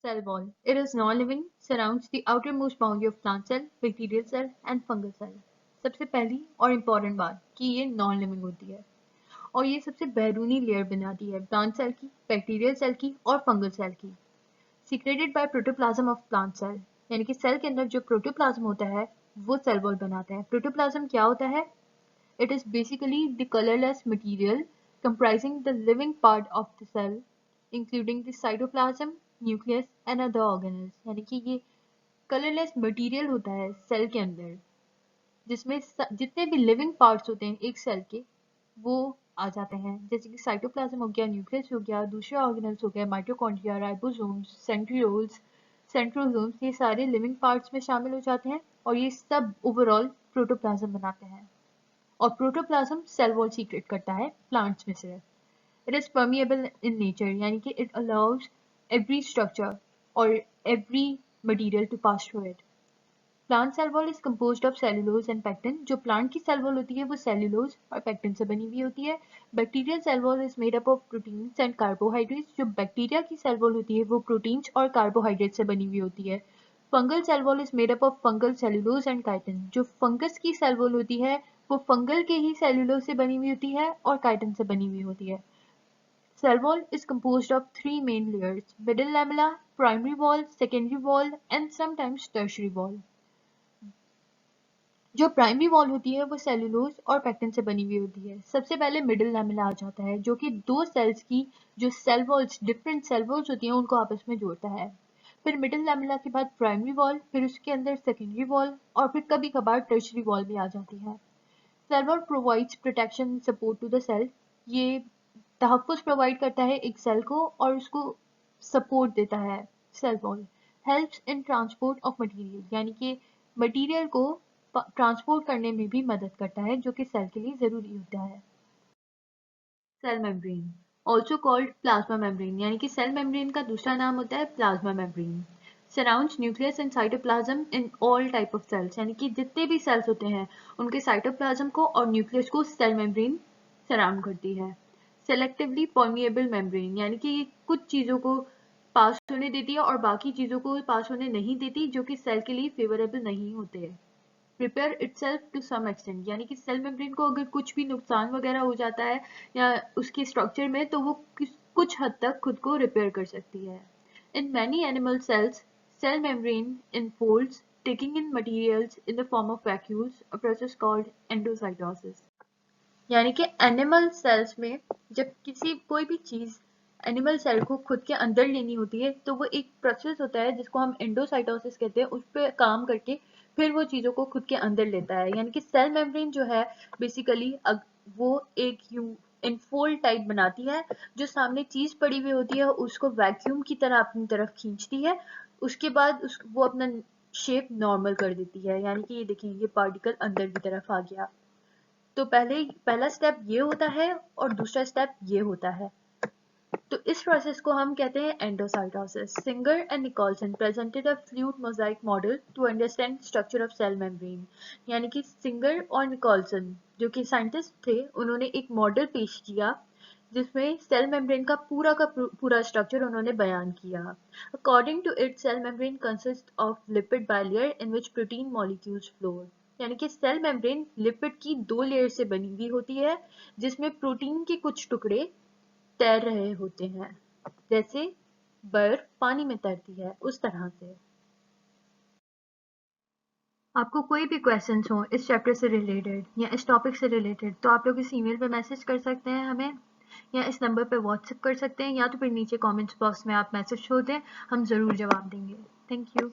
Cell wall. It is non-living, surrounds the outermost boundary of plant cell, bacterial cell and fungal cell. सबसे पहली और important बात कि ये नॉन लिविंग होती है और ये सबसे बैरूनी लेयर बनाती है प्लांट सेल की, बैक्टीरियल सेल की और फंगल सेल की। Secreted by protoplasm of plant cell, यानी कि सेल के अंदर जो प्रोटोप्लाज्म होता है वो सेल वॉल बनाता है। प्रोटोप्लाज्म क्या होता है? It is basically the colorless material comprising the living part of the cell, including the cytoplasm, nucleus and other organelles। यानी कि ये कलरलेस मटेरियल होता है सेल के अंदर जिसमें जितने भी लिविंग पार्ट्स होते हैं एक सेल के वो आ जाते हैं, जैसे कि साइटोप्लाज्म हो गया, न्यूक्लियस हो गया, दूसरे ऑर्गेनल्स हो गए, माइटोकॉन्ड्रिया, राइबोसोम्स, सेंट्रोसोम्स, ये सारे लिविंग पार्ट्स में शामिल हो जाते हैं और ये सब ओवरऑल प्रोटोप्लाज्म बनाते हैं। और प्रोटोप्लाज्म सेल वॉल सीक्रेट करता है प्लांट्स में से। It is permeable in nature, यानी कि इट अलाउज एवरी स्ट्रक्चर और every material to pass through it. Plant cell wall is composed of cellulose and pectin. जो प्लांट की सेल वॉल होती है वो सेलुलोज और पेक्टिन से बनी हुई होती है। Bacterial cell wall is made up of proteins and carbohydrates. जो बैक्टीरिया की सेल वॉल होती है वो प्रोटीन्स और कार्बोहाइड्रेट से बनी हुई होती है। Fungal cell wall is made up of fungal cellulose and chitin. जो फंगस की सेल वॉल होती है वो फंगल के ही सेलुलोज से बनी हुई होती है और काइटिन से बनी हुई होती है। Cell wall is composed of three main layers: middle lamella, primary wall, secondary wall and sometimes tertiary wall। जो प्राइमरी वॉल होती है वो सेलुलोज और पेक्टिन से बनी हुई होती है। सबसे पहले मिडिल लैमेला आ जाता है जो कि दो सेल्स की जो cell walls, different cell walls होती हैं उनको आपस में जोड़ता है। फिर मिडिल लैमेला के बाद प्राइमरी वॉल, फिर उसके अंदर सेकेंडरी वॉल और फिर कभी कभार टर्शरी वॉल भी आ जाती है। Cell wall provides protection support to the cell. ये तहफ़्फ़ुज़ प्रोवाइड करता है एक सेल को और उसको सपोर्ट देता है। Cell wall helps in transport of material, यानी कि मटेरियल को ट्रांसपोर्ट करने में भी मदद करता है जो कि सेल के लिए ज़रूरी होता है। Cell membrane also called plasma membrane, यानी कि सेल मेम्ब्रेन का दूसरा नाम होता है plasma membrane. Surrounds nucleus and cytoplasm in all type of cells, यानी कि जितने भी सेल्स होते हैं उनके साइटोप्लाज्म को और न्यूक्लियस को सेल मेम्ब्रेन सराउंड करती है। सेलेक्टिवली परमिएबल मेम्ब्रेन, यानी कि ये कुछ चीज़ों को पास होने देती है और बाकी चीज़ों को पास होने नहीं देती जो कि सेल के लिए फेवरेबल नहीं होते हैं। Prepare itself to some extent, यानी कि सेल मेम्ब्रेन को अगर कुछ भी नुकसान वगैरह हो जाता है या उसके स्ट्रक्चर में तो वो कुछ हद तक खुद को रिपेयर कर सकती है। In many animal cells cell membrane infolds taking in materials in the form of vacuoles, a process called endocytosis। यानी कि एनिमल सेल्स में जब कोई भी चीज एनिमल सेल को खुद के अंदर लेनी होती है तो वो एक प्रोसेस होता है जिसको हम एंडोसाइटोसिस कहते हैं। उस पर काम करके फिर वो चीजों को खुद के अंदर लेता है। यानी कि सेल मेम्ब्रेन जो है बेसिकली वो एक इनफोल्ड टाइप बनाती है जो सामने चीज पड़ी हुई होती है उसको वैक्यूम की तरह अपनी तरफ खींचती है। उसके बाद वो अपना शेप नॉर्मल कर देती है। यानी कि ये देखिए ये पार्टिकल अंदर की तरफ आ गया। तो पहला स्टेप ये होता है और दूसरा स्टेप ये होता है। तो इस प्रोसेस को हम कहते हैं endocytosis. Singer and Nicolson presented a fluid mosaic model to understand structure of cell membrane. यानी कि सिंगर और निकोलसन जो कि साइंटिस्ट थे उन्होंने एक मॉडल पेश किया जिसमें सेल मेम्ब्रेन का पूरा स्ट्रक्चर उन्होंने बयान किया। According to it cell membrane consist of lipid bilayer in which protein molecules floor. यानी कि सेल मेम्ब्रेन लिपिड की दो लेयर से बनी हुई होती है जिसमें प्रोटीन के कुछ टुकड़े तैर रहे होते हैं, जैसे बर्फ पानी में तैरती है उस तरह से। आपको कोई भी क्वेश्चंस हो इस चैप्टर से रिलेटेड या इस टॉपिक से रिलेटेड तो आप लोग इस ईमेल पे मैसेज कर सकते हैं हमें, या इस नंबर पे व्हाट्सएप कर सकते हैं, या तो फिर नीचे कमेंट्स बॉक्स में आप मैसेज छोड़ दें, हम ज़रूर जवाब देंगे। Thank you.